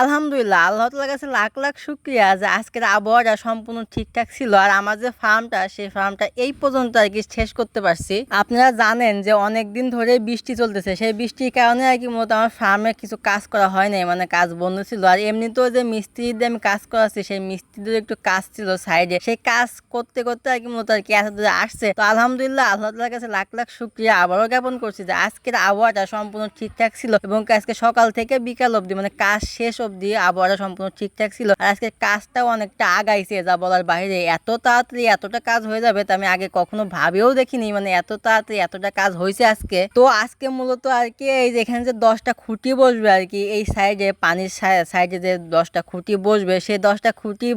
আলহামদুলিল্লাহ, আল্লাহ তাআলার কাছে লাখ লাখ শুকরিয়া যে আজকের আবহাওয়াটা সম্পূর্ণ ঠিকঠাক ছিল। আর আমার যে ফার্মটা, সেই ফার্মটা এই পর্যন্ত আর কি শেষ করতে পারছি। আপনারা জানেন যে অনেক দিন ধরে বৃষ্টি চলতেছে, সেই বৃষ্টির কারণে আর কি মূলত আমার ফার্মে কিছু কাজ করা হয় নাই, মানে কাজ বন্ধ ছিল। আর এমনিতেও যে মিস্ত্রি দিয়ে আমি কাজ করাচ্ছি, সেই মিস্ত্রিদের একটু কাজ ছিল সাইডে, সেই কাজ করতে করতে আর কি মূলত আর কি এত দূরে আসছে। তো আলহামদুলিল্লাহ, আল্লাহ তাআলার কাছে লাখ লাখ শুকরিয়া আবারও জ্ঞাপন করছি যে আজকের আবহাওয়াটা সম্পূর্ণ ঠিকঠাক ছিল এবং আজকে সকাল থেকে বিকাল অবধি মানে কাজ শেষ অবধি আবহাওয়াটা সম্পূর্ণ ঠিকঠাক ছিল। আর আজকে কাজটাও অনেকটা আগাইছে, যা বলার বাইরে। এত তাড়াতাড়ি এতটা কাজ হয়ে যাবে তা আমি আগে কখনো ভাবেও দেখিনি, মানে এত তাড়াতাড়ি এতটা কাজ হয়েছে আজকে। তো আজকে মূলত আর কি এই যে এখানে যে 10টা খুঁটি বসবে আর কি, এই সাইডে পানির সাইডে যে 10টা খুঁটি বসবে, সেই 10টা খুঁটি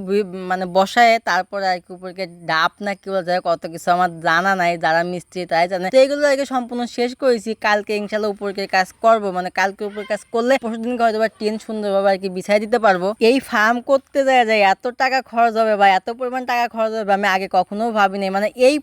মানে বসায় তারপরে আর কি উপরকে ডাব না কি বলা যায়, কত কিছু আমার জানা নাই, যারা মিস্ত্রি তাই জানে। তো এইগুলো আর কি সম্পূর্ণ শেষ করেছি। কালকে ইনশাল্লাহ উপরকে কাজ করব, মানে কালকে উপর কাজ করলে পরশুদিন হয়তো বা টিন সুন্দরভাবে আর কি বিছাই দিতে পারবো। এই ফার্ম করতে যায় এত টাকা খরচ হবে বা এত পরিমাণ টাকা খরচ হবে আমি আগে কখনো ভাবিনি। মানে এই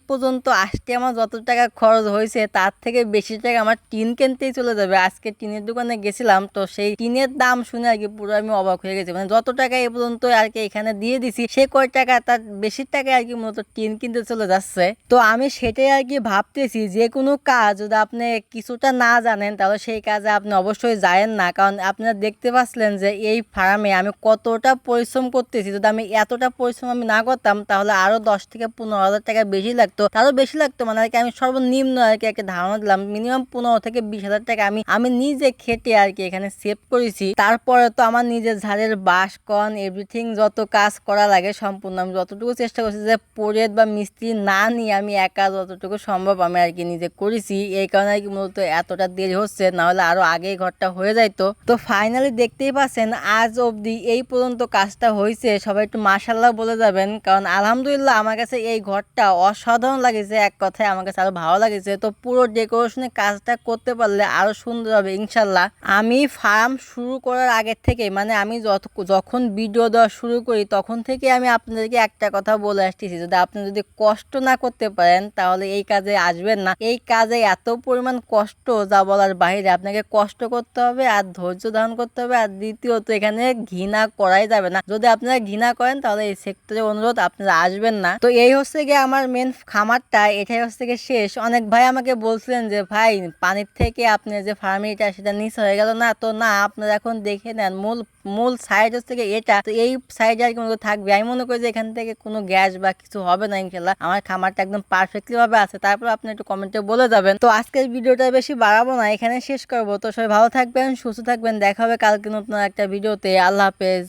পর্যন্ত আসতে আমার যত টাকা খরচ হয়েছে তার থেকে বেশি টাকা আমার টিন কিনতেই চলে যাবে। আজকে টিনের দোকানে গেছিলাম, তো সেই টিনের দাম শুনে আর কি পুরো আমি অবাক হয়ে গেছি। মানে যত টাকা এই পর্যন্ত আর কি এখানে দিয়ে দিছি, সে কয় টাকা তার বেশি টাকা আর কি মূলত টিন কিনতে চলে যাচ্ছে। তো আমি সেটাই আর কি ভাবতেছি, যে কোনো কাজ যদি আপনি কিছুটা না জানেন তাহলে সেই কাজে আপনি অবশ্যই যায়েন না। কারণ আপনারা দেখতে পাচ্ছিলেন যে এই ফার্মে আমি কতটা পরিশ্রম করতেছি। যদি আমি এতটা পরিশ্রম আমি না করতাম তাহলে আরো 10 থেকে 15,000 টাকা বেশি লাগতো, তারও বেশি লাগতো। মানে আর কি আমি সর্বনিম্ন আর কি একটা ধারণা দিলাম, মিনিমাম 15 থেকে 20,000 টাকা আমি নিজে খেটে আর কি এখানে সেভ করেছি। তারপরে তো আমার নিজের ঝাড়ের বাঁশ কন এভরিথিং যত কাজ করা লাগে সম্পূর্ণ আমি যতটুকু চেষ্টা করছি যে পরের বা মিস্ত্রি না নিয়ে আমি একা যতটুকু সম্ভব আমি আর কি নিজে করেছি। এই কারণে আর কি মূলত এতটা দেরি হচ্ছে, না হলে আরো আগেই ঘরটা হয়ে যাইতো। তো ফাইনালি দেখতেই পাচ্ছেন আজ অবধি এই পর্যন্ত কাজটা হয়েছে। সবাই একটু মাশাআল্লাহ বলে যাবেন, কারণ আলহামদুলিল্লাহ আমার কাছে এই ঘরটা অসাধারণ লাগেছে। এক কথায় আমার কাছে আরো ভালো লাগেছে। তো পুরো ডেকোরেশনের কাজটা করতে পারলে আরো সুন্দর হবে ইনশাল্লাহ। আমি ফার্ম শুরু করার আগে থেকে, মানে আমি যখন ভিডিও দেওয়া শুরু করি তখন থেকে আমি আপনাদেরকে একটা কথা বলে আসতেছি, আপনি যদি কষ্ট না করতে পারেন তাহলে এই কাজে আসবেন না। এই কাজে এত পরিমাণ কষ্ট যা বলার বাইরে। আপনাকে কষ্ট করতে হবে আর ধৈর্য ধারণ করতে হবে। আর দ্বিতীয়ত এখানে ঘৃণা করাই যাবে না। যদি আপনারা ঘৃণা করেন তাহলে এই সেক্টরে অনুরোধ আপনারা আসবেন না। তো এই হচ্ছে গিয়ে আমার মেন খামারটা, এটাই হচ্ছে গিয়ে শেষ। অনেক ভাই আমাকে বলছিলেন যে ভাই পানির থেকে আপনি যে ফার্মিটা সেটা নিচ হয়ে গেল না, তো না, আপনারা এখন দেখে নেন মূল সাইড হচ্ছে গিয়ে এটা। তো এই সাইডে আর কি থাকবে। আমি মনে করি যে এখান থেকে কোনো গ্যাস বা কিছু হবে না ইনশাল্লাহ। আমার খামারটা একদম পারফেক্টলি ভাবে আছে। তারপর আপনি একটু কমেন্টে বলে যাবেন। তো আজকের ভিডিওটা বেশি বাড়াবো না, এখানে শেষ করবো। তো সবাই ভালো থাকবেন, সুস্থ থাকবেন, দেখা হবে কালকে নতুন একটা ভিডিওতে। আল্লাহ হাফেজ।